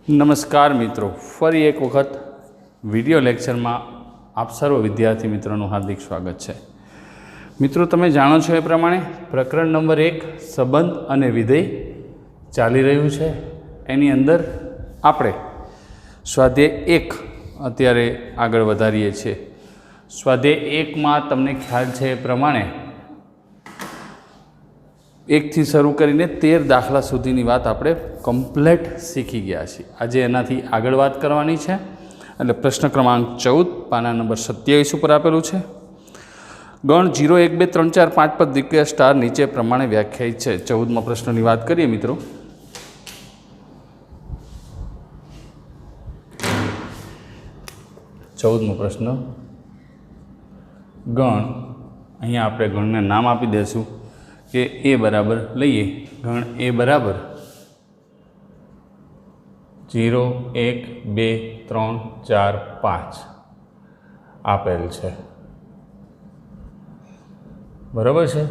નમસ્કાર મિત્રો, ફરી એક વખત વિડિયો લેક્ચરમાં આપ સર્વ વિદ્યાર્થી મિત્રોનું હાર્દિક સ્વાગત છે। મિત્રો, તમે જાણો છો એ પ્રમાણે પ્રકરણ નંબર 1 સંબંધ અને વિધેય ચાલી રહ્યું છે। એની અંદર આપણે સ્વાધ્યાય 1 અત્યારે આગળ વધારીએ છીએ। સ્વાધ્યાય 1માં તમને ખ્યાલ છે એ પ્રમાણે 1 થી શરૂ કરીને 13 દાખલા સુધીની વાત આપણે કમ્પ્લીટ શીખી ગયા છીએ। આજે એનાથી આગળ વાત કરવાની છે। એટલે પ્રશ્ન ક્રમાંક 14 પાના નંબર 27 ઉપર આપેલું છે। ગણ 0 1 2 3 4 5 પર દ્વિતીય સ્ટાર નીચે પ્રમાણે વ્યાખ્યાયિત છે। 14મા પ્રશ્નની વાત કરીએ મિત્રો। ચૌદમો પ્રશ્ન, ગણ, અહીંયા આપણે ગણને નામ આપી દઈશું કે એ બરાબર લઈએ। ગણ એ બરાબર 0 1 2 3 4 5 આપેલ છે, બરાબર છે।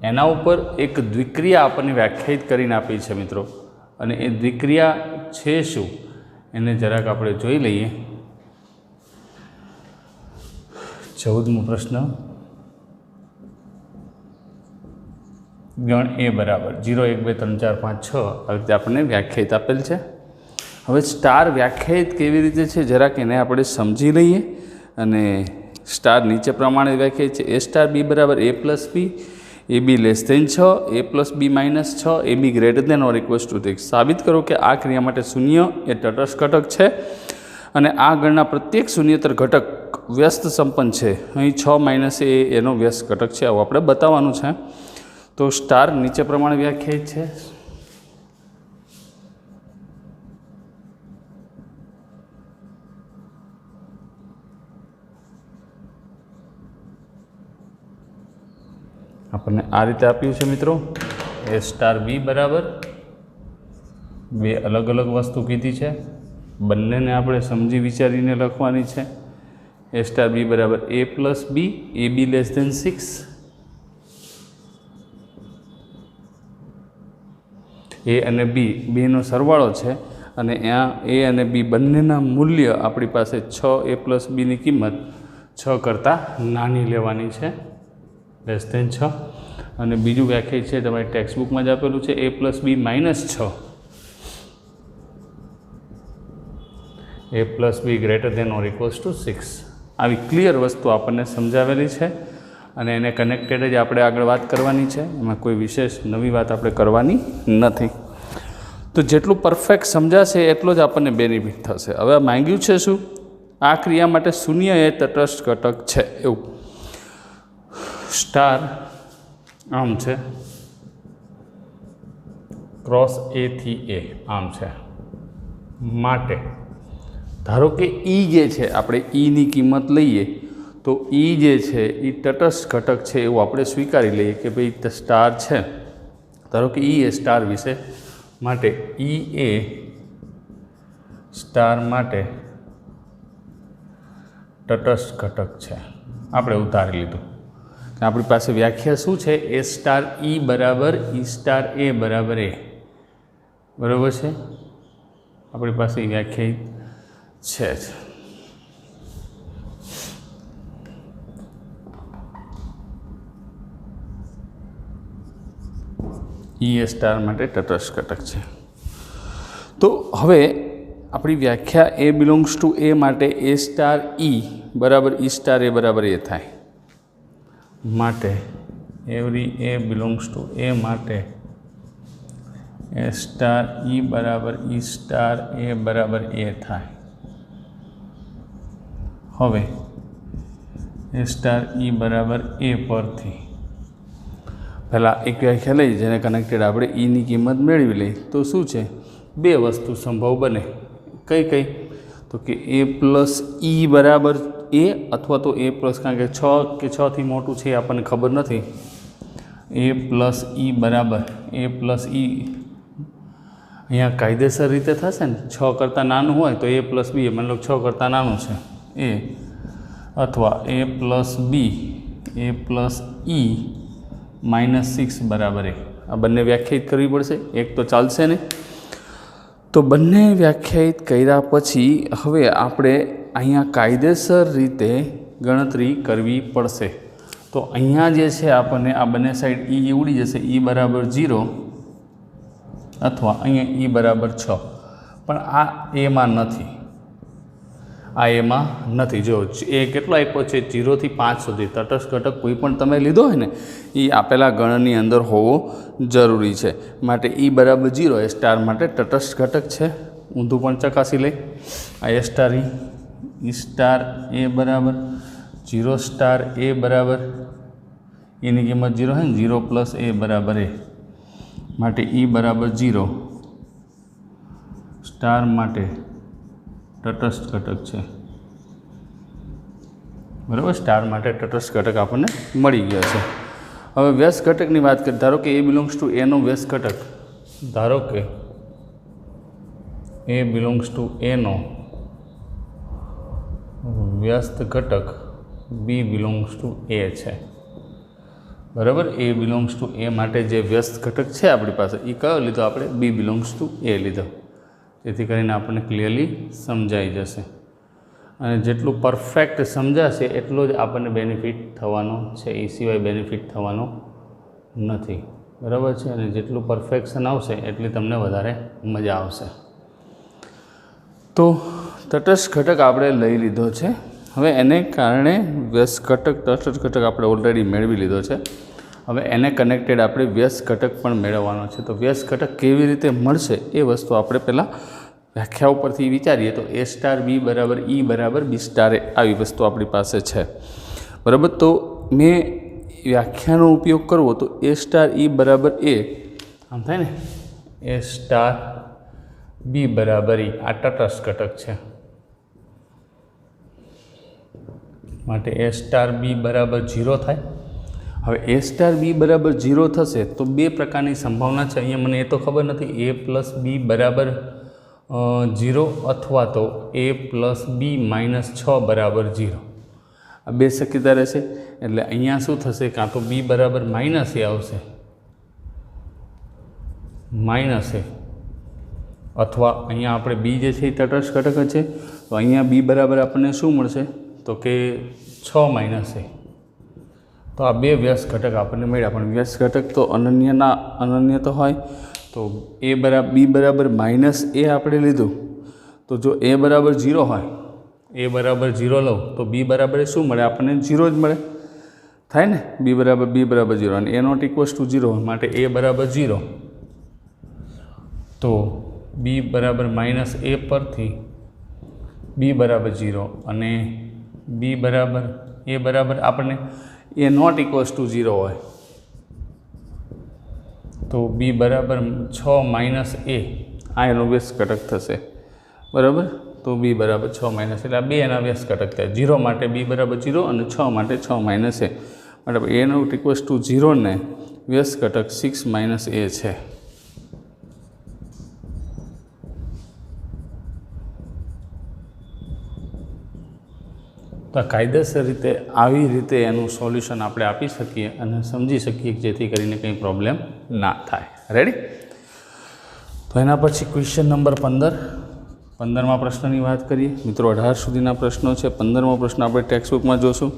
એના ઉપર એક દ્વિક્રિયા આપણને વ્યાખ્યાયિત કરીને આપી છે મિત્રો, અને એ દ્વિક્રિયા છે શું એને જરાક આપણે જોઈ લઈએ। 14મો પ્રશ્ન, ગણ એ બરાબર 0 1 2 3 4 5 6 આ રીતે આપણને વ્યાખ્યાયિત આપેલ છે। હવે સ્ટાર વ્યાખ્યાયિત કેવી રીતે છે જરાક એને આપણે સમજી લઈએ। અને સ્ટાર નીચે પ્રમાણે વ્યાખ્યાયિત છે। એ સ્ટાર બી બરાબર a plus B, A B less than 6, A plus B minus 6, A B greater than or equals to 6। સાબિત કરો કે આ ક્રિયા માટે શૂન્ય એ તટસ્થ ઘટક છે અને આ ગણના પ્રત્યેક શૂન્યતર ઘટક વ્યસ્ત સંપન્ન છે। અહીં 6 માઇનસ એ એનો વ્યસ્ત ઘટક છે, આવું આપણે બતાવવાનું છે। તો સ્ટાર નીચે પ્રમાણે વ્યાખ્યાયિત છે। આપણને આ રીતે આપ્યું છે મિત્રો। એ સ્ટાર બી બરાબર, બે અલગ અલગ વસ્તુ કીધી છે, બંનેને આપણે સમજી વિચારીને લખવાની છે। એ સ્ટાર બી બરાબર a plus B, A B less than 6, A અને બી બેનો સરવાળો છે, અને ત્યાં એ અને બી બંનેના મૂલ્ય આપણી પાસે 6 એ પ્લસ બીની કિંમત 6 કરતાં નાની લેવાની છે, લેસ દેન 6। અને બીજું વ્યાખ્યાય છે તમારી ટેક્સ્ટબુકમાં જ આપેલું છે, A plus B minus 6, A plus B greater than or equals to 6। આવી ક્લિયર વસ્તુ આપણને સમજાવેલી છે, અને એને કનેક્ટેડ જ આપણે આગળ વાત કરવાની છે। એમાં કોઈ વિશેષ નવી વાત આપણે કરવાની નથી। તો જેટલું પરફેક્ટ સમજાશે એટલો જ આપણને બેનિફિટ થશે। હવે માંગ્યું છે શું? આ ક્રિયા માટે શૂન્ય એ તટસ્થ ઘટક છે એવું। સ્ટાર આમ છે, ક્રોસ એ થી એ આમ છે, માટે ધારો કે ઈ જે છે આપણે ઈની કિંમત લઈએ તો ઈ જે છે એ તટસ્થ ઘટક છે એવું આપણે સ્વીકારી લઈએ કે ભાઈ સ્ટાર છે। ધારો કે ઈ એ સ્ટાર વિશે માટે ઈ એ સ્ટાર માટે તટસ્થ ઘટક છે, આપણે ઉતારી લીધું। આપણી પાસે વ્યાખ્યા શું છે? એ સ્ટાર ઈ બરાબર ઈ સ્ટાર એ બરાબર એ, બરાબર છે। આપણી પાસે વ્યાખ્યાયિત છે જ। ઈ એ સ્ટાર માટે તટસ્થ ઘટક છે। તો હવે આપણી વ્યાખ્યા એ બિલોંગ્સ ટુ એ માટે એ સ્ટાર ઈ બરાબર ઈ સ્ટાર એ બરાબર એ થાય। માટે every A belongs to A માટે એ સ્ટાર ઈ બરાબર ઈ સ્ટાર એ બરાબર એ થાય। હવે એ સ્ટાર ઈ બરાબર એ પરથી પહેલાં એક વ્યાખ્યા લઈ જેને કનેક્ટેડ આપણે ઈની કિંમત મેળવી લઈ તો શું છે? બે વસ્તુ સંભવ બને। કઈ કઈ? તો કે એ પ્લસ ઈ બરાબર એ, અથવા તો એ પ્લસ, કારણ કે 6 કે 6 થી મોટું છે એ આપણને ખબર નથી। એ પ્લસ ઈ બરાબર એ પ્લસ ઈ અહીંયા કાયદેસર રીતે થશે ને, 6 કરતાં નાનું હોય તો એ પ્લસ બી, મતલબ 6 કરતાં નાનું છે એ, અથવા એ પ્લસ બી એ પ્લસ ઈ -6 બરાબર એ। આ બંને વ્યાખ્યાયિત કરવી પડશે, એક તો ચાલશે નહીં। તો બંને વ્યાખ્યાયિત કર્યા પછી હવે આપણે અહીંયા કાયદેસર રીતે ગણતરી કરવી પડશે. તો અહીંયા જે છે આપણને આ બંને સાઈડ ઈ ઉડી જશે, ઈ બરાબર 0 અથવા અહીંયા ઈ બરાબર 6, પણ આ એમાં નથી, આ એમાં નથી. જો એ કેટલો આપ્યો છે 0 થી 5 સુધી. તટસ્થ ઘટક કોઈ પણ તમે લીધો હોય ને એ આપેલા ગણની અંદર હોવો જરૂરી છે. માટે ઈ બરાબર 0 એ સ્ટાર માટે તટસ્થ ઘટક છે. ઊંધું પણ ચકાસી લઈ. આ એ સ્ટાર ઈ સ્ટાર એ બરાબર 0 સ્ટાર એ બરાબર એની કિંમત 0 છે ને, 0 પ્લસ એ બરાબર એ, માટે ઈ બરાબર 0 સ્ટાર માટે તટસ્થ ઘટક છે. બરાબર, સ્ટાર માટે તટસ્થ ઘટક આપણને મળી ગયો છે. હવે વ્યસ્ત ઘટકની વાત કરીએ. ધારો કે એ બિલોંગ્સ ટુ એનો વ્યસ્ત ઘટક, ધારો કે એ બિલોંગ્સ ટુ એનો વ્યસ્ત ઘટક બી બિલોંગ્સ ટુ એ છે. બરાબર, એ બિલોંગ્સ ટુ એ માટે જે વ્યસ્ત ઘટક છે આપણી પાસે એ કયો લીધો આપણે? બી બિલોંગ્સ ટુ એ લીધો. જેથી કરીને આપણને ક્લિયરલી સમજાઈ જશે. અને જેટલું પરફેક્ટ સમજાશે એટલો જ આપણને બેનિફિટ થવાનો છે, એ સિવાય બેનિફિટ થવાનો નથી. બરાબર છે. અને જેટલું પરફેક્શન આવશે એટલી તમને વધારે મજા આવશે. તો તટસ્થ ઘટક આપણે લઈ લીધો છે. હવે એને કારણે વ્યસ્ત ઘટક, તટસ્થ ઘટક આપણે ઓલરેડી મેળવી લીધો છે. હવે એને કનેક્ટેડ આપણે વ્યસ્ત ઘટક પણ મેળવવાનો છે. તો વ્યસ્ત ઘટક કેવી રીતે મળશે એ વસ્તુ આપણે પહેલાં વ્યાખ્યા ઉપરથી વિચારીએ. તો એ સ્ટાર બી બરાબર ઈ બરાબર બી સ્ટાર એ, આવી વસ્તુ આપણી પાસે છે. બરાબર, તો મેં વ્યાખ્યાનો ઉપયોગ કરવો તો એ સ્ટાર ઈ બરાબર એ આમ થાય ને, એ સ્ટાર બી બરાબર ઈ આ તટસ્થ ઘટક છે. માટે એ સ્ટાર બી બરાબર 0 થાય. હવે એ સ્ટાર બી બરાબર 0 થશે તો બે પ્રકારની સંભાવના છે. અહીંયા મને એ તો ખબર નથી એ પ્લસ બી બરાબર 0 અથવા તો એ પ્લસ બી માઇનસ 6 બરાબર 0. આ બે શક્યતા રહેશે. એટલે અહીંયા શું થશે? કાં તો બી બરાબર માઇનસ એ આવશે, માઇનસ એ, અથવા અહીંયા આપણે બી જે છે એ તટસ્થ ઘટક છે તો અહીંયા બી બરાબર આપણને શું મળશે? તો કે 6 માઇનસ એ. તો આ બે વ્યસ્ત ઘટક આપણને મળ્યા. પણ વ્યસ્ત ઘટક તો અનન્ય તો હોય. તો એ બરાબર બી બરાબર માઇનસ એ આપણે લીધું. તો જો એ બરાબર 0 હોય, એ બરાબર 0 લઉં તો બી બરાબર શું મળે? આપણને 0 જ મળે. થાય ને, બી બરાબર 0 અને એ નોટ ઇક્વલ્સ ટુ 0 માટે એ બરાબર 0. તો બી બરાબર માઇનસ એ પરથી બી બરાબર 0 અને બી બરાબર એ બરાબર આપણને એ નોટ ઇક્વલ્સ ટુ 0 હોય તો બી બરાબર 6 માઇનસ એ આ એનો વ્યસ્ત ઘટક થશે. બરાબર, તો બી બરાબર 6 માઇનસ એટલે આ બે એના વ્યસ્ત ઘટક થાય. 0 માટે બી બરાબર 0 અને 6 માટે 6 માઇનસ એ. મતલબ એ નોટ ઇક્વલ્સ ટુ 0 ને વ્યસ્ત ઘટક 6 માઇનસ એ છે. તો કાયદેસર રીતે આવી રીતે એનું સોલ્યુશન આપણે આપી શકીએ અને સમજી શકીએ જેથી કરીને કંઈ પ્રોબ્લેમ ના થાય. રેડી? તો એના પછી ક્વેશ્ચન નંબર 15માં પ્રશ્નની વાત કરીએ. મિત્રો 18 સુધીના પ્રશ્નો છે. 15મો પ્રશ્ન આપણે ટેક્સ્ટબુકમાં જોશું.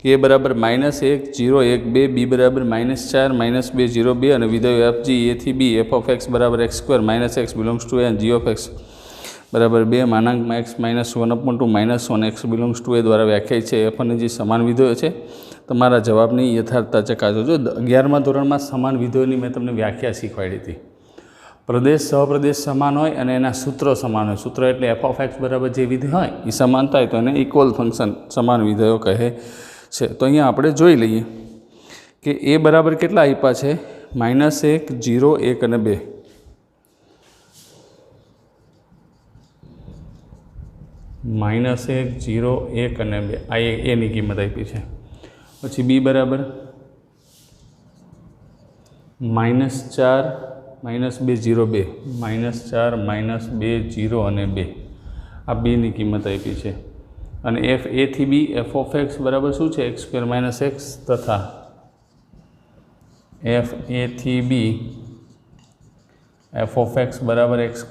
એ બરાબર -1 0 1 2 બી બરાબર -4 -2 0 2 અને વિધેયો એફ જી એ થી બી એફ ઓફ એક્સ બરાબર x² - x બિલોંગ્સ ટુ એ અને જી ઓફ એક્સ બરાબર 2 માનાંકમાં x - 1/2 -1 x બિલોંગ્સ ટુ એ દ્વારા વ્યાખ્યાયિત છે. એફ અને જી સમાન વિધેયો છે. તમારા જવાબની યથાર્થતા ચકાસો. જો 11મા ધોરણમાં સમાન વિધેયોની મેં તમને વ્યાખ્યા શીખવાડી હતી. પ્રદેશ સહપ્રદેશ સમાન હોય અને એના સૂત્રો સમાન હોય. સૂત્ર એટલે એફ ઓફ એક્સ બરાબર જે વિધેય હોય એ સમાન થાય તો એને ઇક્વલ ફંક્શન સમાન વિધેયો કહે છે. તો અહીંયા આપણે જોઈ લઈએ કે એ બરાબર કેટલા આપ્યા છે? -1 0 1 અને 2. -1 0 1 અને 2 આ એની કિંમત આપી છે. પછી બી બરાબર -4 -2 0 2 -4 -2 0 અને 2 આ બેની કિંમત આપી છે. અને એફ એ થી બી એફ ઓફ એક્સ બરાબર શું છે? x² - x તથા એફ એ થી બી એફ ઓફ એક્સ બરાબર x²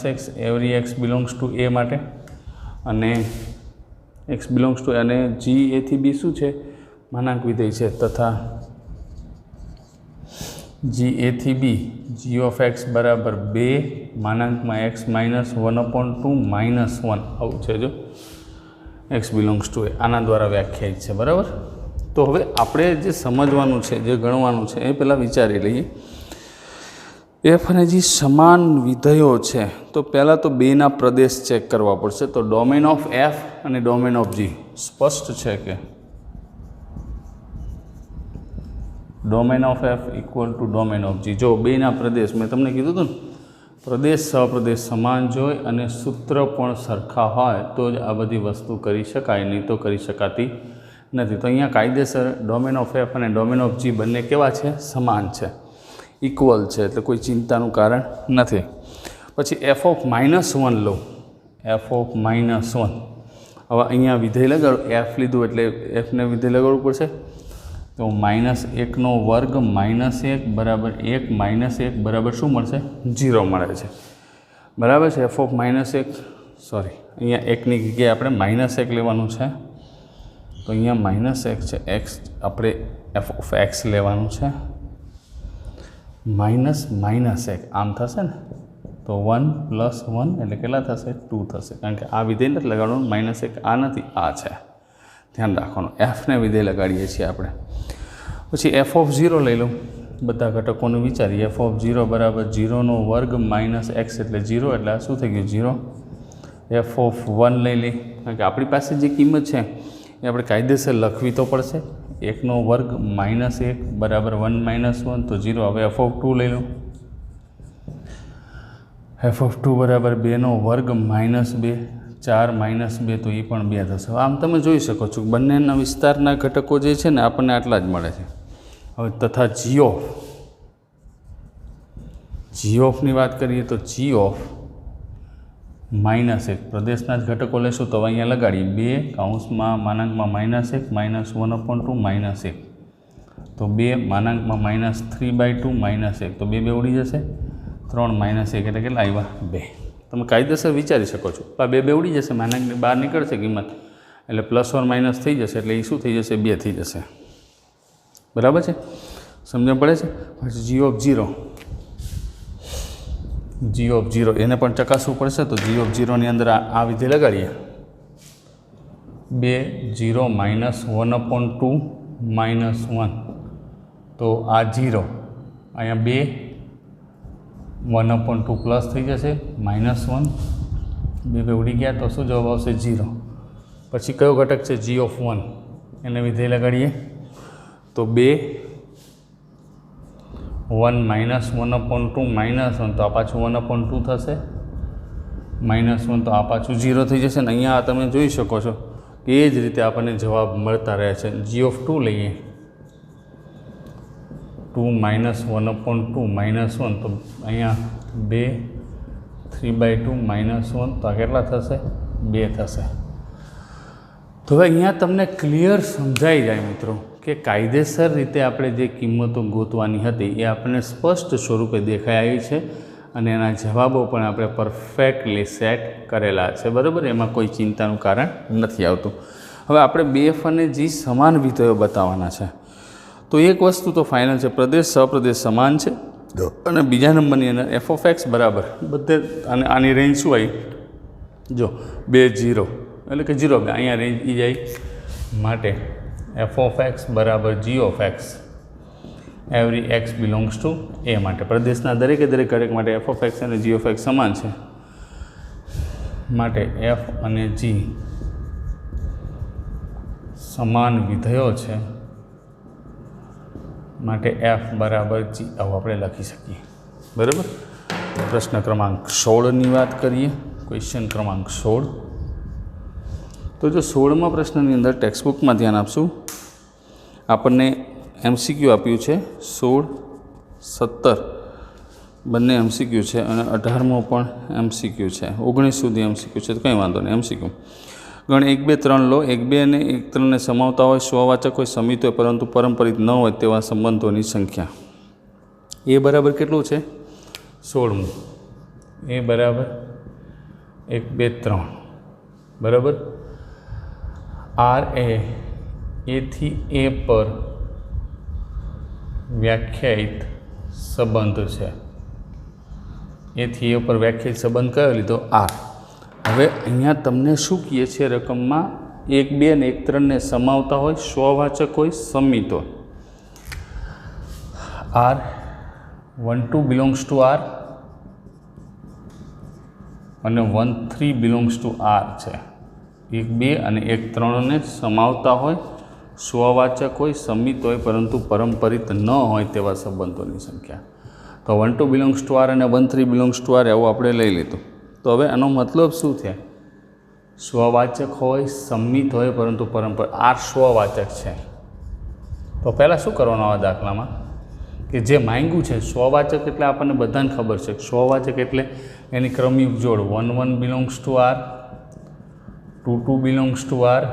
- x every x belongs to A માટે, અને x બિલોંગ્સ ટુ અને જી એથી બી શું છે માનાંક વિધેય છે, તથા જી એથી બી જી ઓફ એક્સ બરાબર 2 માનાંકમાં x - 1/2 -1 આવું છે જો x બિલોંગ્સ ટુ એ, આના દ્વારા વ્યાખ્યાયિત છે બરાબર. તો હવે આપણે જે સમજવાનું છે, જે ગણવાનું છે એ પહેલાં વિચારી લઈએ. એફ અને જી સમાન વિધેયો છે તો પહેલાં તો બેના પ્રદેશ ચેક કરવા પડશે. તો ડોમેન ઓફ એફ અને ડોમેન ઓફ જી સ્પષ્ટ છે કે domain of F equal to domain of G. જો બેના પ્રદેશ મેં તમને કીધું હતું ને, પ્રદેશ સહપ્રદેશ સમાન જોઈ અને સૂત્ર પણ સરખા હોય તો જ આ બધી વસ્તુ કરી શકાય, નહીં તો કરી શકાતી નથી. તો અહીંયા કાયદેસર ડોમેન ઓફ એફ અને ડોમેન ઓફ જી બંને કેવા છે? સમાન છે, ઇક્વલ છે, એટલે કોઈ ચિંતાનું કારણ નથી. પછી એફ ઓફ -1 લો, એફ ઓફ -1. હવે અહીંયા વિધેય લગાડો, એફ લીધું એટલે એફને વિધેય લગાડવું પડશે. તો -1² -1 બરાબર 1 -1 બરાબર શું મળશે? 0 મળે છે બરાબર છે. એફ ઓફ -1 સોરી અહીંયા એકની જગ્યાએ આપણે -1 લેવાનું છે. તો અહીંયા -1 છે, એક્સ આપણે એફ ઓફ એક્સ લેવાનું છે, -1 આમ થશે ને તો 1 + 1 એટલે કેટલા થશે? 2 થશે, કારણ કે આ વિધેય નથી લગાડવાનું, -1 આ નથી, આ છે, ધ્યાન રાખવાનું. એફને વિધેય લગાડીએ છીએ આપણે. પછી એફ ઓફ 0 લઈ લો, બધા ઘટકોને વિચારીએ. એફ ઓફ 0 બરાબર 0² - x એટલે 0, એટલે આ શું થઈ ગયું? 0. એફ ઓફ 1 લઈ લઈ, કારણ કે આપણી પાસે જે કિંમત છે એ આપણે કાયદેસર લખવી તો પડશે. 1² - 1 બરાબર 1 - 1 તો 0. હવે એફ ઓફ 2 લઈ લો, એફ ઓફ 2 બરાબર 2² - 2, 4 - 2 તો એ પણ 2 થશે. આમ તમે જોઈ શકો છો બંનેના વિસ્તારના ઘટકો જે છે ને આપણને આટલા જ મળે છે. હવે તથા જી ઓફની વાત કરીએ તો જી ઓફ -1 પ્રદેશના જ ઘટકો લેશું તો અહીંયા લગાડીએ 2 કૌંસમાં માનાંકમાં -1 -1/2 -1 તો 2 માનાંકમાં -3/2 -1 તો 2 ઉડી જશે. 3 - 1 એટલે કેટલા આવ્યા? 2. તમે કાયદેસર વિચારી શકો છો. આ 2 ઉડી જશે, માનાંકની બહાર નીકળશે કિંમત, એટલે +or- થઈ જશે, એટલે એ શું થઈ જશે? 2 થઈ જશે. બરાબર છે, સમજણ પડે છે. પછી જી ઓફ 0 એને પણ ચકાસવું પડશે. તો જી ઓફ 0ની અંદર આ વિધેય લગાડીએ, 2 0 - 1/2 -1 તો આ 0, અહીંયા 2 1/2 પ્લસ થઈ જશે, -1 2 ઉડી ગયા તો શું જવાબ આવશે? 0. પછી કયો ઘટક છે? જી ઓફ 1, એને વિધેય લગાડીએ તો 2 1 - 1/2 -1 તો આ પાછું 1/2 થશે, -1 તો આ પાછું 0 થઈ જશે ને. અહીંયા તમે જોઈ શકો છો કે એ જ રીતે આપણને જવાબ મળતા રહે છે. જી ઓફ 2 લઈએ, 2 - 1/2 -1 તો અહીંયા 2 3/2 -1 તો આ કેટલા થશે? 2 થશે. તો હવે અહીંયા તમને ક્લિયર સમજાઈ જાય મિત્રો કે કાયદેસર રીતે આપણે જે કિંમતો ગોતવાની હતી એ આપણને સ્પષ્ટ સ્વરૂપે દેખાઈ આવી છે, અને એના જવાબો પણ આપણે પરફેક્ટલી સેટ કરેલા છે. બરાબર, એમાં કોઈ ચિંતાનું કારણ નથી આવતું. હવે આપણે BF અને G સમાન વિધેયો બતાવવાના છે. તો એક વસ્તુ તો ફાઇનલ છે, પ્રદેશ સહપ્રદેશ સમાન છે, અને બીજા નંબરની અંદર એફ ઓફ એક્સ બરાબર બધે, અને આની રેન્જ શું આવી? જો 2 0 એટલે કે 0 2 અહીંયા રેન્જ એ જાય માટે એફ ઓફ એક્સ બરાબર G of X every X belongs to A માટે પ્રદેશના દરેકે દરેક ઘટક માટે એફ ઓફ એક્સ અને જી ઓફ એક્સ સમાન છે, માટે એફ અને જી સમાન વિધેયો છે, માટે એફ બરાબર જી આવું આપણે લખી શકીએ. બરાબર. પ્રશ્ન ક્રમાંક 16ની વાત કરીએ. ક્વેશ્ચન ક્રમાંક 16. તો જો 16મા પ્રશ્નની અંદર ટેક્સ્ટબુકમાં ધ્યાન આપશું, આપણને MCQ આપ્યું છે 16 17 બંને MCQ છે, અને 18મો પણ MCQ છે, 19 સુધી MCQ છે, તો કંઈ વાંધો નહીં. MCQ ગણ 1 2 3 લો. 1 2 અને 1 3 ને સમાવતા હોય, સ્વવાચક હોય, સમિત હોય, પરંતુ પારંપરિક ન હોય તેવા સંબંધોની સંખ્યા. એ બરાબર કેટલું છે? 16 ए बराबर 1 2 3 बराबर। आर ए थी ए पर व्याख्यायित संबंध है। ए थी ए पर व्याख्यायित संबंध कयो लीधो आर। हवे अहींया तमने शुं कहीए छीए रकममां 1 2 અને 1 3 ने समावता होय, स्ववाचक होय, समित होय। आर 1 2 बिलोंग्स टू आर અને 1 3 बिलोंग्स टू आर है। 1 2 અને 1 3 ने समावता होय, स्ववाचक होय, समित होय, परंतु परंपरित न होय तेवा संबंधोनी संख्या। तो 1 2 बिलोंग्स टू आर અને 1 3 बिलोंग्स टू आर एवुं आपणे लई लीधुं। तो हवे आनो मतलब शुं थयो? स्ववाचक होय, समित होय, परंतु परंपरा आर स्ववाचक है। तो पहला शुं करवानुं आ दाखलामां कि जे मांग्युं छे स्ववाचक एटले आपणे बधाने खबर छे स्ववाचक एटले एनी क्रमयुक्त जोड़ 1 1 belongs to R, 2 2 belongs to R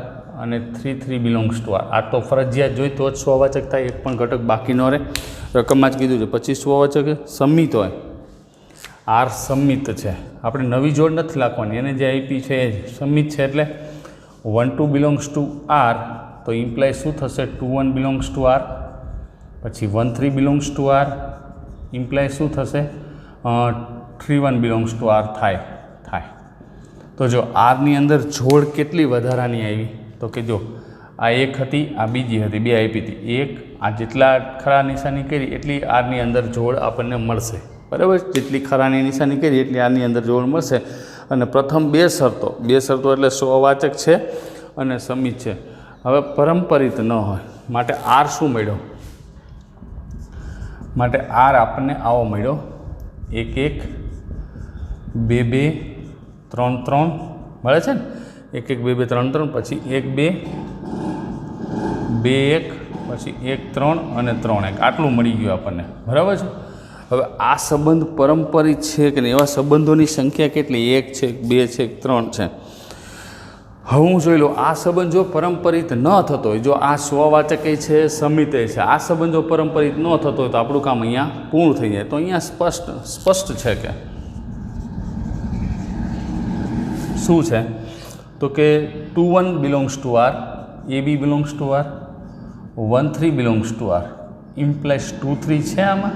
અને 3 3 बिलोंग्स टू आर। आ तो फरजियात जोई तो ज स्ववाचक थाय, एक पण घटक बाकी न रहे। रकममां ज कीधुं छे। પછી स्ववाचक समित होय, आर समित है। આપણે નવી જોડ નથી લખવાની, એને જે આપી છે એ સમિત છે એટલે 1 2 बिलोंग्स टू आर तो इम्प्लाय શું થશે 2 1 बिलोंग्स टू आर, પછી 1 3 बिलोंग्स टू आर इम्प्लाय શું થશે 3 1 बिलोंग्स टू आर थाय। तो जो आर नी अंदर जोड़ केटली વધારાની આવી तो कि जो आ एक हती, आ बीजी हती, बे आपी थी। एक आ जेटला खरा निशानी करी एटली आर नी अंदर जोड़ आपने मळशे, बराबर। जेटली खरानी निशानी करी एटली आर नी अंदर जोड़ मळशे। अने प्रथम बे शर्तो एटले स्ववाचक छे अने समित छे। हवे परंपरित न होय माटे आर शुं मळ्यो? माटे आर आपने आवो मळ्यो 1 1 2 2 3 3 मळे छे ने 1 1 2 2 3 3 पछी 1 2 2 1 पछी 1 3 અને 3 1 આટલું મળી ગયું આપણને, બરાબર છે। હવે આ સંબંધ પરંપરિત છે કે નહીં? એવા સંબંધોની સંખ્યા કેટલી? 1 છે, 2 છે, 3 છે। હવે હું જોઈ લઉં આ સંબંધ જો પરંપરિત ન થતો હોય, જો આ સ્વવાચક છે, સમિત છે, આ સંબંધ જો પરંપરિત ન થતો હોય તો આપણું કામ અહીંયા પૂર્ણ થઈ જાય। તો અહીંયા સ્પષ્ટ છે કે શું છે तो कि 2 1 belongs to R, A B belongs to R, 1 3 belongs to R implies 2 3 है। आमा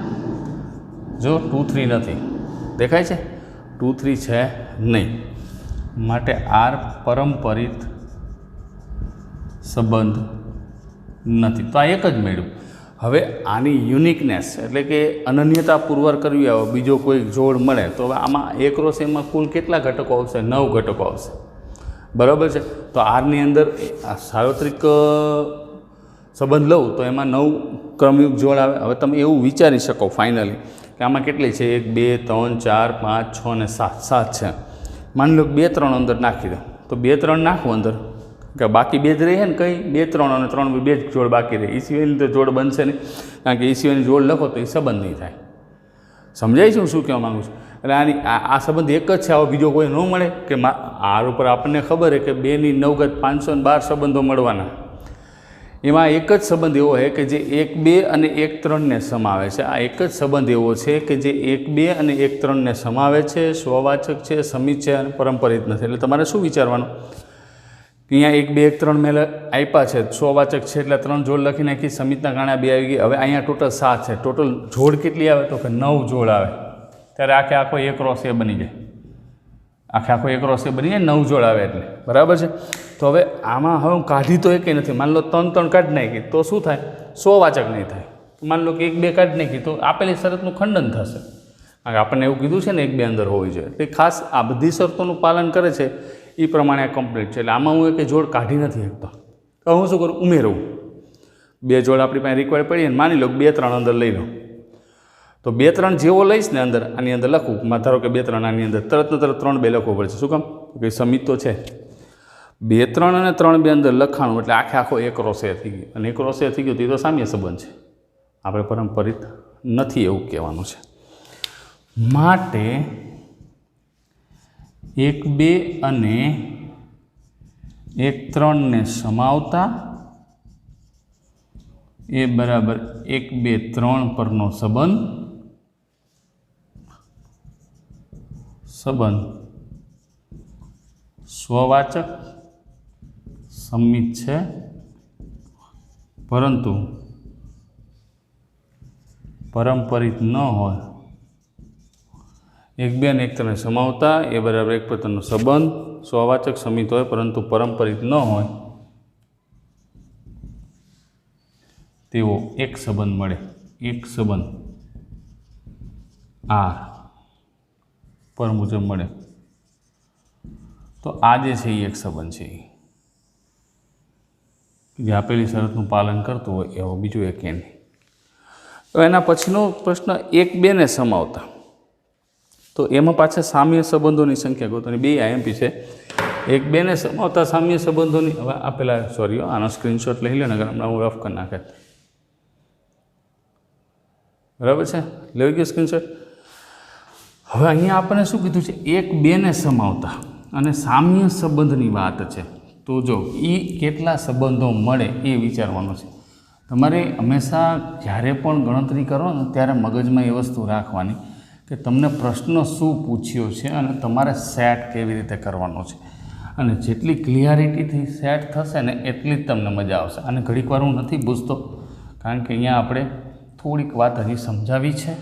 जो 2 3 नहीं देखाय छे, 2 3 है नहीं, माटे आर परंपरित संबंध नहीं। तो आ एक ज मेळ्युं। हवे आनी युनिकनेस एटले के अनन्यता पुरવાર करवी आवे, बीजो कोई जोड़ मळे तो आमां एक रोस एमां कुल केटला घटको आवशे? 9 घटको आवशे, बराबर है। तो आर नी अंदर सार्वत्रिक संबंध लઉં तो एमां 9 क्रमयुक्त जोड़ आवे। हवे तमे एवुं विचारी शको फाइनली कि आमां કેટલી છે 1 2 3 4 5 6 અને 7 છે। मानी लो 2 3 अंदर नाखी दो तो 2 3 नाखो अंदर कि बाकी 2 ज रहे ने, कई 2 3 અને 3 2 ज जोड़ बाकी रहे। ई सिवायनी तो जोड़ बनशे नहीं, कारण कि ई सिवायनी जोड़ लखो तो ए संबंध नहीं थाय। समझाय छे शुं कहेवा मांगु छुं? એટલે આની આ સંબંધ એક જ છે, આવો બીજો કોઈ ન મળે કે આર ઉપર આપણને ખબર છે કે 2 ની 9 ગત 512 સંબંધો મળવાના। એમાં એક જ સંબંધ એવો છે કે જે 1 2 અને 1 3 ને સમાવે છે। આ એક જ સંબંધ એવો છે કે જે 1 2 અને 1 3 ને સમાવે છે, स्ववाचक છે, સમિત છે અને પરંપરિત નથી। એટલે તમારે શું વિચારવાનું કે અહીંયા 1 2 1 3 મેં આપ્યા છે, स्ववाचक છે એટલે 3 જોડ લખી નાખી, સમિતના કારણે 2 આવી ગઈ। હવે અહીંયા ટોટલ 7 છે, ટોટલ જોડ કેટલી આવે તો કે 9 જોડ આવે। ત્યારે આખે આખો એક રોસ એ બની જાય, આખે આખો એક રોસ એ બની જાય 9 જોડ આવે એટલે, બરાબર છે। તો હવે આમાં હવે હું કાઢી તો એકેય નથી। માની લો 3 3 કાઢી નાખી તો શું થાય? स्ववाचक નહીં થાય। માની લો કે 1 2 કાઢી નાખી તો આપેલી શરતનું ખંડન થશે, કારણ કે આપણને એવું કીધું છે ને 1 2 અંદર હોવી જોઈએ। એટલે ખાસ આ બધી શરતોનું પાલન કરે છે એ પ્રમાણે આ કમ્પ્લીટ છે। એટલે આમાં હું એક જોડ કાઢી નથી શકતો, તો હું શું કરું? ઉમેરવું। 2 જોડ આપણી પાસે રિક્વાયર્ડ પડી અને માની લો 2 3 અંદર લઈ લો तो 2 3 જેવો લઈશ ને અંદર આની અંદર લખું, ધારો કે 2 3 આની અંદર તરત 3 2 લખવો પડશે। શું કામ? કે સમિત તો છે। 2 3 અને 3 2 અંદર લખાણું એટલે આખે આખો એક રોસે થઈ ગયો, અને એક રોસે થઈ ગયો તો એ તો સામ્ય સંબંધ છે, આપણે પરંપરિત નથી એવું કહેવાનું છે। માટે 1 2 અને 1 3 ને સમાવતા ए बराबर 1 2 3 परनो संबंध સંબંધ સ્વવાચક સંમિત છે, પરંતુ પરંપરિત ન હોય. એક બે અને એક ત્રણે સમાવતા એ બરાબર એક પ્રકારનો સંબંધ સ્વવાચક સંમિત હોય પરંતુ પરંપરિત ન હોય તેવો એક સંબંધ મળે. એક સંબંધ આર પર મુજબ મળે તો આ જે છે એ એક સંબંધ છે જે આપેલી શરતનું પાલન કરતું હોય એવો બીજું એક એ નહીં. તો એના પછીનો પ્રશ્ન એક બેને સમાવતા, તો એમાં પાછા સામ્ય સંબંધોની સંખ્યા ગોતવાની. બે આઈએમપી છે. એક બેને સમાવતા સામ્ય સંબંધોની, હવે આપેલા સોરી આનો સ્ક્રીનશોટ લઈ લે ને હમણાં હું રફ કરી નાખે. બરાબર છે, લેવી ગયો સ્ક્રીનશોટ. હવે અહીંયા આપણને શું કીધું છે? એક બેને સમાવતા અને સામ્ય સંબંધની વાત છે. તો જો એ કેટલા સંબંધો મળે એ વિચારવાનું છે તમારે. હંમેશા જ્યારે પણ ગણતરી કરો ને ત્યારે મગજમાં એ વસ્તુ રાખવાની કે તમને પ્રશ્ન શું પૂછ્યો છે અને તમારે સેટ કેવી રીતે કરવાનો છે. અને જેટલી ક્લિયરિટીથી સેટ થશે ને એટલી જ તમને મજા આવશે. અને ઘડીક વાર હું નથી પૂછતો કારણ કે અહીંયા આપણે થોડીક વાત હજી સમજાવી છે.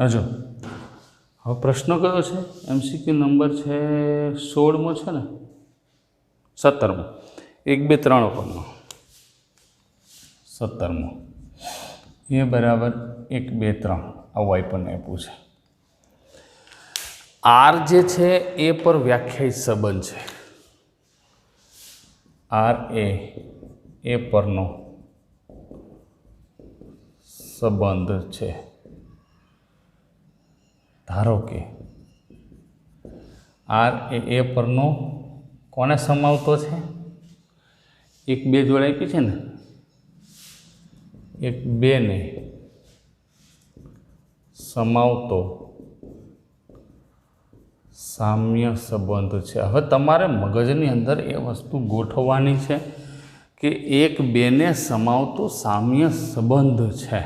હજો હવે પ્રશ્ન કયો છે? એમસીક્યુ નંબર છે 16મો છે ને 17મો. 1 2 3 પરનો 17મો એ બરાબર 1 2 3 આવું આપણને આપ્યું છે. આર જે છે એ પર વ્યાખ્યાયિત સંબંધ છે. આર એ પરનો સંબંધ છે. ધારો કે આર એ પરનો કોને સમાવતો છે? 1 2 જોડે આપી છે ને, 1 2 ને સમાવતો સામ્ય સંબંધ છે. હવે તમારે મગજની અંદર એ વસ્તુ ગોઠવવાની છે કે 1 2 ને સમાવતો સામ્ય સંબંધ છે.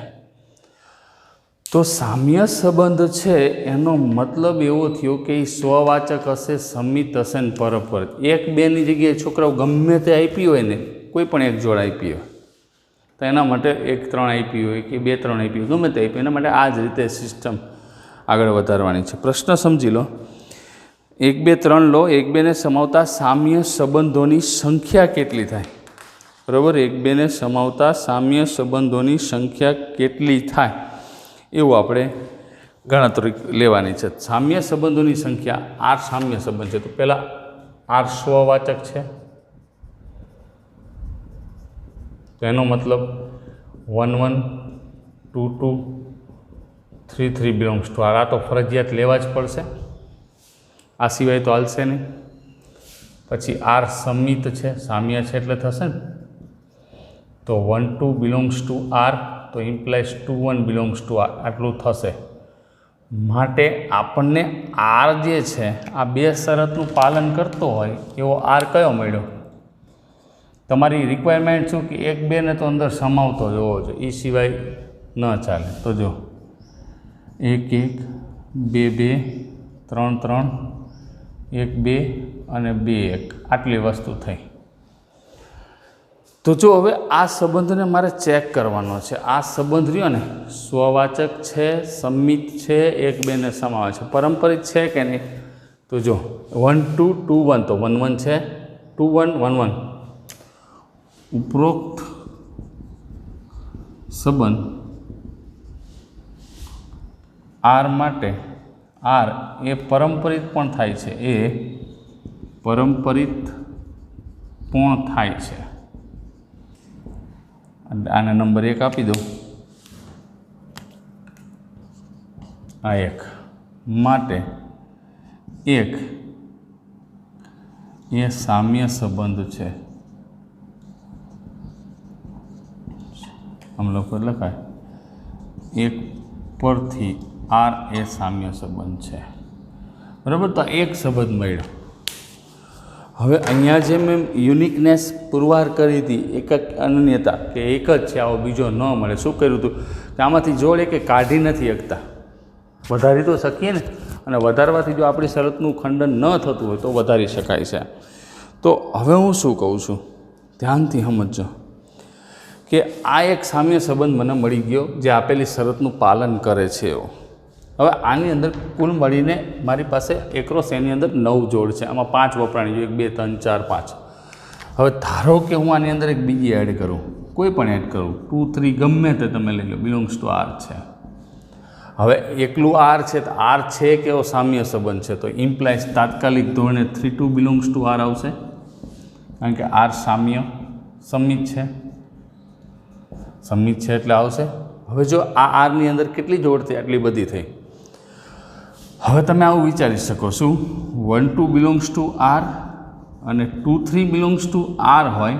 તો સામ્ય સંબંધ છે એનો મતલબ એવો થયો કે એ સ્વવાચક હશે, સંમિત હશે ને પરંપરિત. 1 2 ની જગ્યાએ છોકરાઓ ગમે તે આપી હોય ને, કોઈ પણ એક જોડ આપી હોય તો એના માટે 1 3 આપી હોય કે 2 3 આપી હોય, ગમે તે આપી, એના માટે આ જ રીતે સિસ્ટમ આગળ વધારવાની છે. પ્રશ્ન સમજી લો. 1 2 3 લો. 1 2 ને સમાવતા સામ્ય સંબંધોની સંખ્યા કેટલી થાય? બરાબર, 1 2 ને સમાવતા સામ્ય સંબંધોની સંખ્યા કેટલી થાય એવું આપણે ગણતરી લેવાની છે. સામ્ય સંબંધોની સંખ્યા, આર સામ્ય સંબંધ છે તો પહેલાં આર સ્વવાચક છે તો એનો મતલબ 1 1 2 2 3 3 બિલોંગ્સ ટુ આર. આ તો ફરજિયાત લેવા જ પડશે, આ સિવાય તો હાલશે નહીં. પછી આર સંમિત છે, સામ્ય છે એટલે થશે ને, તો 1 2 બિલોંગ્સ ટુ આર તો ઇમ્પ્લાઇઝ 2 1 બિલોંગ્સ ટુ આર, આટલું થશે. માટે આપણને આર જે છે આ બે શરતનું પાલન કરતો હોય એવો આર કયો મળ્યો? તમારી રિક્વાયરમેન્ટ શું કે 1 2 ને તો અંદર સમાવતો જ હોવો જોઈએ, એ સિવાય ન ચાલે. તો જો 1 1 2 2 3 3 1 2 અને 2 1 આટલી વસ્તુ થઈ. તો જો હવે આ સંબંધને મારે ચેક કરવાનો છે. આ સંબંધ રહ્યો ને સ્વવાચક છે, સંમિત છે, 1 2 ને સમાવે છે, પરંપરિત છે કે નહીં? તો જો 1 2 2 1 તો 1 1 છે, 2 1 1 1. ઉપરોક્ત સંબંધ આર માટે આર એ પરંપરિત પણ થાય છે, એ પરંપરિત પણ થાય છે. આને નંબર 1 આપી દો, આ 1 માટે 1 એ સામ્ય સંબંધ છે. આમ લોકો લખાય 1 પરથી આર એ સામ્ય સંબંધ છે, બરાબર. તો એક સંબંધ મળ્યો. હવે અહીંયા જે મેં યુનિકનેસ પુરવાર કરી હતી, એક અનન્યતા કે એક જ છે, આવો બીજો ન મળે. શું કર્યું હતું કે આમાંથી જોડે કે કાઢી નથી શકતા, વધારી તો શકીએ ને, અને વધારવાથી જો આપણી શરતનું ખંડન ન થતું હોય તો વધારી શકાય છે. તો હવે હું શું કહું છું, ધ્યાનથી સમજજો કે આ એક સામ્ય સંબંધ મને મળી ગયો જે આપેલી શરતનું પાલન કરે છે એવો. હવે આની અંદર કુલ મળીને મારી પાસે એક્રોસ એની અંદર 9 જોડ છે. આમાં 5 વપરાણી જોઈએ, 1 2 3 4 5. હવે ધારો કે હું આની અંદર એક બીજી એડ કરું, કોઈ પણ એડ કરું, 2 3 ગમે તે તમે લઈ લો, બિલોંગ્સ ટુ આર છે. હવે એકલું આર છે તો આર છે કે એવો સામ્ય સંબંધ છે, તો ઇમ્પ્લાઇઝ તાત્કાલિક ધોરણે 3 2 બિલોંગ્સ ટુ આર આવશે, કારણ કે આર સામ્ય સંમિત છે. સંમિત છે એટલે આવશે. હવે જો આ આરની અંદર કેટલી જોડ થઈ? આટલી બધી થઈ. હવે તમે આવું વિચારી શકો શું, 1 2 બિલોંગ્સ ટુ આર અને 2 3 બિલોંગ્સ ટુ આર હોય,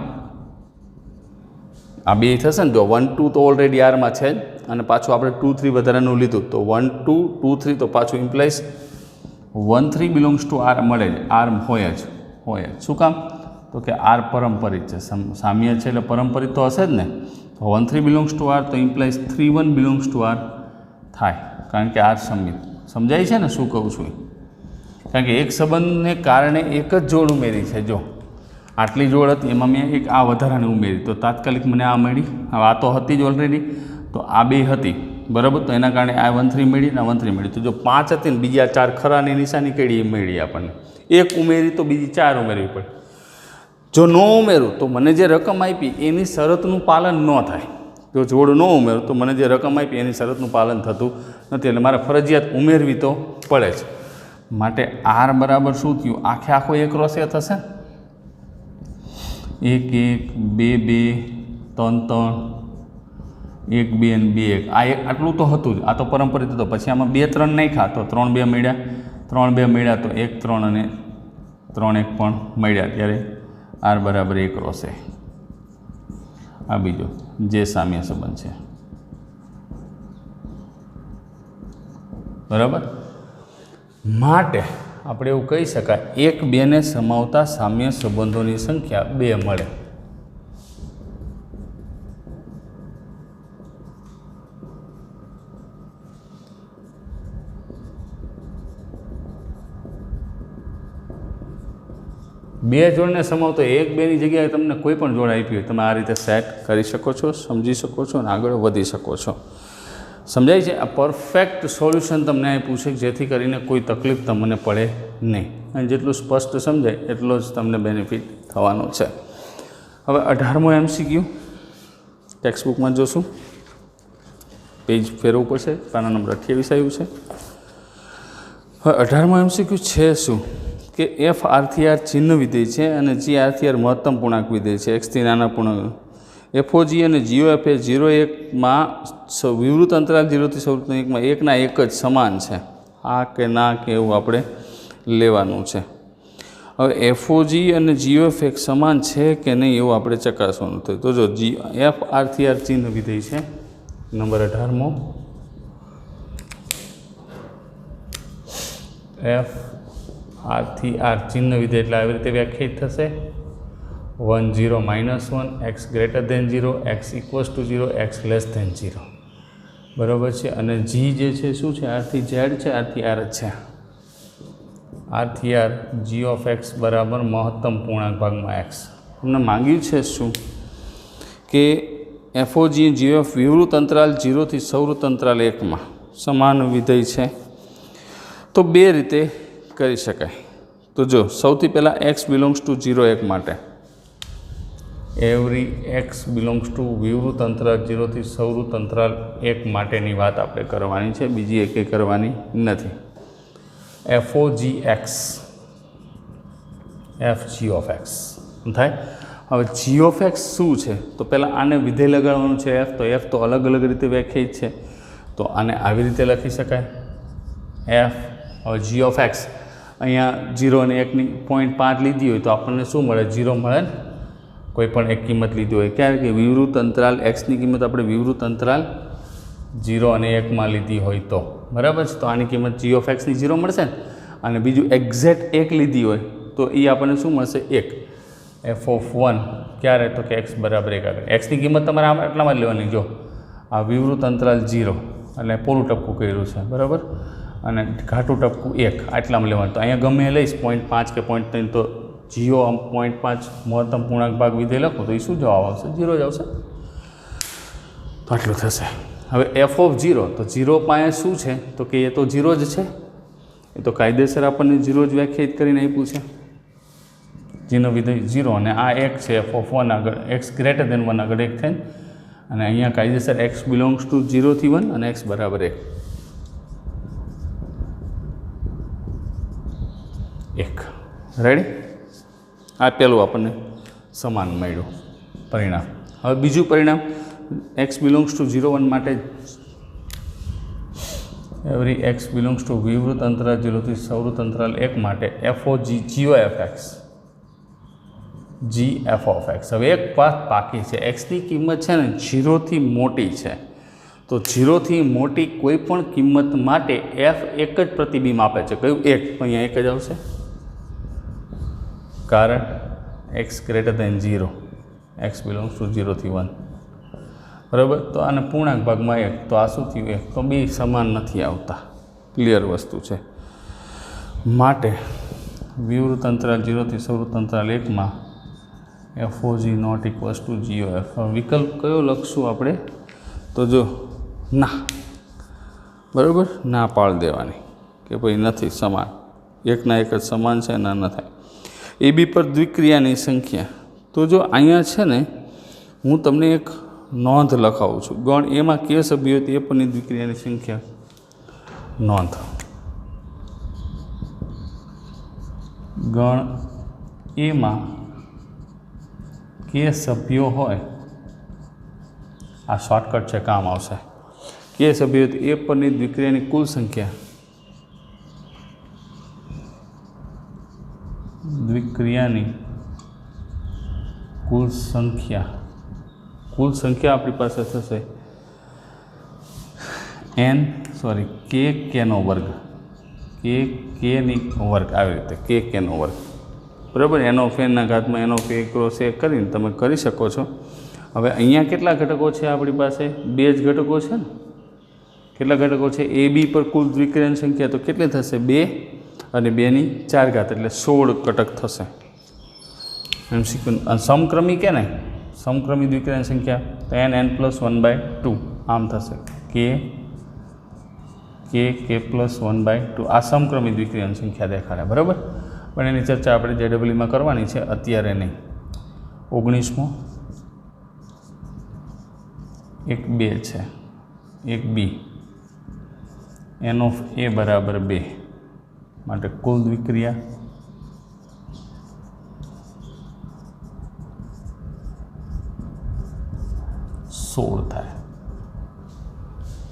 આ બે થશે ને. જો 1 2 તો ઓલરેડી આરમાં છે જ, અને પાછું આપણે 2 3 વધારાનું લીધું, તો 1 2 2 3 તો પાછું ઇમ્પ્લાઇઝ 1 3 બિલોંગ્સ ટુ આર મળે જ, આર હોય જ. શું કામ? તો કે આર પરંપરિત છે, સામ્ય છે એટલે પરંપરિત તો હશે જ ને. તો 1 3 બિલોંગ્સ ટુ આર તો ઇમ્પ્લાઇઝ 3 1 બિલોંગ્સ ટુ આર થાય, કારણ કે આર સંમિત. સમજાય છે ને શું કહું છું? કારણ કે એક સંબંધને કારણે એક જ જોડ ઉમેરી છે. જો આટલી જોડ હતી એમાં મેં એક આ વધારાને ઉમેરી, તો તાત્કાલિક મને આ મળી. હવે આ તો હતી જ ઓલરેડી, તો આ બે હતી, બરાબર. તો એના કારણે આ 1 3 મળી ને 1 3 મળી. તો જો 5 હતી ને બીજી આ 4 ખરાની નિશાની કઈ મળી આપણને, એક ઉમેરી તો બીજી 4 ઉમેરવી પડે. જો ન ઉમેરું તો મને જે રકમ આપી એની શરતનું પાલન ન થાય. જો જોડ ન ઉમેરું તો મને જે રકમ આપી એની શરતનું પાલન થતું નથી, એટલે મારે ફરજિયાત ઉમેરવી તો પડે જ. માટે આર બરાબર શું થયું? આખે આખો એક રોસે થશે, 1 1 2 2 3 3 1 2 અને 2 1. આ એક આટલું તો હતું જ, આ તો પરંપરિત હતો. પછી આમાં 2 3 નાખ્યા તો 3 2 મળ્યા, 3 2 મળ્યા તો 1 3 અને 3 1 પણ મળ્યા, ત્યારે આર બરાબર એક રોસે. આ બીજો જે સામ્ય સંબંધ છે, બરાબર. માટે આપણે એવું કહી શકાય, 1 2 ને સમાવતા સામ્ય સંબંધોની સંખ્યા 2 મળે. બે જોડને સમાવતો 1 2 ની જગ્યાએ તમને કોઈ પણ જોડ આપી હોય, તમે આ રીતે સેટ કરી શકો છો, સમજી શકો છો અને આગળ વધી શકો છો. સમજાય છે? આ પરફેક્ટ સોલ્યુશન તમને આપ્યું છે, જેથી કરીને કોઈ તકલીફ તમને પડે નહીં, અને જેટલું સ્પષ્ટ સમજાય એટલો જ તમને બેનિફિટ થવાનો છે. હવે 18મો MCQ ટેક્સ્ટબુકમાં જોશું, પેજ ફેરવવું પડશે, પાના નંબર 28 આવ્યું છે. હવે 18મો MCQ છે શું કે એફ આરથી આર ચિહ્ન વિધેય છે અને જી આરથી આર મહત્તમ પૂર્ણાંક વિધેય છે, એક્સથી નાના પૂર્ણાંક. એફઓજી અને જીઓએફ એ 0 1માં વિવૃત અંતરાલ 0 થી સૌથી 1માં એકના એક જ સમાન છે. હા કે ના કે એવું આપણે લેવાનું છે. હવે એફઓજી અને જીઓએફ એક સમાન છે કે નહીં એવું આપણે ચકાસવાનું થયું. તો જો એફ આરથી આર ચિહ્ન વિધેય છે, નંબર 18મો, એફ આરથી આર ચિહ્ન વિધેય એટલે આવી રીતે વ્યાખ્યાયિત થશે: 1 0 -1, x greater than 0, x equals to 0, x less than 0. બરાબર છે. અને જી જે છે શું છે? આરથી ઝેડ છે, આરથી આર જ છે. આરથી આર જી ઓફ એક્સ બરાબર મહત્તમ પૂર્ણાંક ભાગમાં એક્સ. તમને માંગ્યું છે શું કે એફઓજી જી ઓફ વિવૃત અંતરાલ 0 થી સૌવૃત અંતરાલ 1માં સમાન વિધેય છે. તો બે રીતે કરી શકાય. તો જો સૌથી પહેલાં એક્સ બિલોંગ્સ ટુ 0 1 માટે એવરી એક્સ બિલોંગ્સ ટુ વિવૃત અંતરાલ 0 થી સૌવૃત અંતરાલ 1 માટેની વાત આપણે કરવાની છે, બીજી એકે કરવાની નથી. F o G X F G of X થાય. હવે જી ઓફ એક્સ શું છે? તો પહેલાં આને વિધેય લગાડવાનું છે એફ. તો એફ તો અલગ અલગ રીતે વ્યાખ્યાયિત છે, તો આને આવી રીતે લખી શકાય એફ. હવે જી ઓફ એક્સ અહીંયા 0 અને 1ની 0.5 લીધી હોય તો આપણને શું મળે? 0 મળે ને, કોઈ પણ એક કિંમત લીધી હોય. ક્યારે કે વિવૃત અંતરાલ એક્સની કિંમત આપણે વિવૃત અંતરાલ 0 અને 1માં લીધી હોય તો બરાબર છે. તો આની કિંમત g ઓફ એક્સની 0 મળશે ને, અને બીજું એક્ઝેક્ટ 1 લીધી હોય તો એ આપણને શું મળશે? 1. f(1) ક્યારે? તો કે x બરાબર 1 આગળ. એક્સની કિંમત તમારે આમ એટલામાં જ લેવાની. જો આ વિવૃત અંતરાલ 0 એટલે પોલું ટપકું કર્યું છે, બરાબર, અને ઘાટું ટપકું 1 આટલામાં લેવાનું. તો અહીંયા ગમે એ લઈશ 0.5 કે 0.3, તો 0.5 મહત્તમ પૂર્ણાંક ભાગ વિધેય લખો તો એ શું જવાબ આવશે? 0 જ આવશે. તો આટલું થશે. હવે f(0) તો 0 પાસે શું છે? તો કે એ તો 0 જ છે. એ તો કાયદેસર આપણને 0 જ વ્યાખ્યાયિત કરીને આપ્યું છે. જેનો વિધેય 0 અને આ 1 છે f(1) આગળ x > 1 આગળ 1 થાય, અને અહીંયા કાયદેસર x બિલોંગ્સ ટુ 0 થી 1 અને x બરાબર 1. રેડી? આ પહેલું આપણને સમાન મળ્યું પરિણામ. હવે બીજું પરિણામ x બિલોંગ્સ ટુ 0 1 માટે એવરી x બિલોંગ્સ ટુ વિવૃત અંતરાલ 0 થી સવૃત અંતરાલ 1 માટે g of x. હવે એક વાત બાકી છે. xની કિંમત છે ને 0 થી મોટી છે, તો 0 થી મોટી કોઈ પણ કિંમત માટે f એક જ પ્રતિબિંબ આપે છે. કયું? 1. તો અહીંયા 1 જ આવશે, કારણ x > 0, x બિલોંગ્સ ટુ 0 થી 1, બરાબર. તો આને પૂર્ણાંક ભાગમાં 1, તો આ શું થયું? 1. તો બે સમાન નથી આવતા. ક્લિયર વસ્તુ છે. માટે વિવૃત અંતરાલ 0 થી સવૃત અંતરાલ 1 FOG not equals to g of f. વિકલ્પ કયો લખશું આપણે? તો જો ના, બરાબર, ના પાડી દેવાની કે ભાઈ નથી સમાન, એકના એક જ સમાન છે, ના ન થાય. AB પર દ્વિક્રિયાની સંખ્યા. તો જો અહીંયા છે ને, હું તમને એક નોંધ લખાવું છું. ગણ એમાં કે સભ્યો તે પરની દ્વિક્રિયાની સંખ્યા. નોંધ: ગણ એમાં કે સભ્યો હોય, આ શોર્ટકટ છે, કામ આવશે. કે સભ્યો એ પરની દ્વિક્રિયાની કુલ સંખ્યા, દ્વિક્રિયાની કુલ સંખ્યા આપણી પાસે થશે kનો વર્ગ, kની વર્ગ, આવી રીતે kનો વર્ગ, બરાબર. એનો ફેનના ઘાતમાં એનો ફે ક્રોસ એ કરીને તમે કરી શકો છો. હવે અહીંયા કેટલા ઘટકો છે આપણી પાસે? 2 જ ઘટકો છે ને. કેટલા ઘટકો છે? AB પર કુલ દ્વિક્રિયાની સંખ્યા તો કેટલી થશે? 2 અને 2ની 4 ઘાત એટલે 16 ઘટક થશે. સમક્રમી કે નહીં? સમક્રમી દ્વિક્રિયાની સંખ્યા તો n+1/2 આમ થશે. k +1/2 આ સમક્રમી દ્વિક્રિયાની સંખ્યા દેખાડે, બરાબર. પણ એની ચર્ચા આપણે JEE કરવાની છે, અત્યારે નહીં. 19મો એક 2 છે, એક B, n of a બરાબર 2 માટે કુલ દ્વિક્રિયા થાય,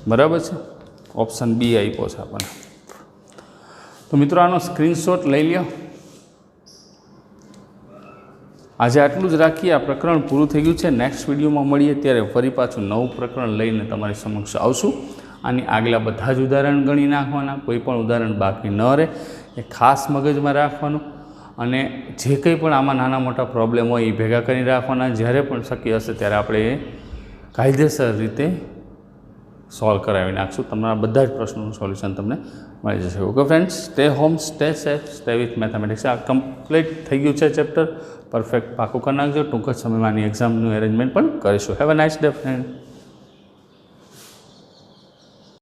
બરાબર છે. ઓપ્શન B આપ્યો છે આપણને. તો મિત્રો આનો સ્ક્રીનશોટ લઈ લ્યો. આજે આટલું જ રાખીએ. આ પ્રકરણ પૂરું થઈ ગયું છે. નેક્સ્ટ વિડીયોમાં મળીએ ત્યારે ફરી પાછું નવું પ્રકરણ લઈને તમારી સમક્ષ આવશું. આની આગલા બધા જ ઉદાહરણ ગણી નાખવાના, કોઈ પણ ઉદાહરણ બાકી ન રહે એ ખાસ મગજમાં રાખવાનું. અને જે કંઈ પણ આમાં નાના મોટા પ્રોબ્લેમ હોય એ ભેગા કરી રાખવાના. જ્યારે પણ શક્ય હશે ત્યારે આપણે એ કાયદેસર રીતે સોલ્વ કરાવી નાખશું. તમારા બધા જ પ્રશ્નોનું સોલ્યુશન તમને મળી જશે. Okay friends, stay home, stay safe, stay with mathematics. આ કમ્પ્લીટ થઈ ગયું છે ચેપ્ટર. પરફેક્ટ પાકું કરી નાખજો. ટૂંક જ સમયમાં આની એક્ઝામનું એરેન્જમેન્ટ પણ કરીશું. Have a nice day friend.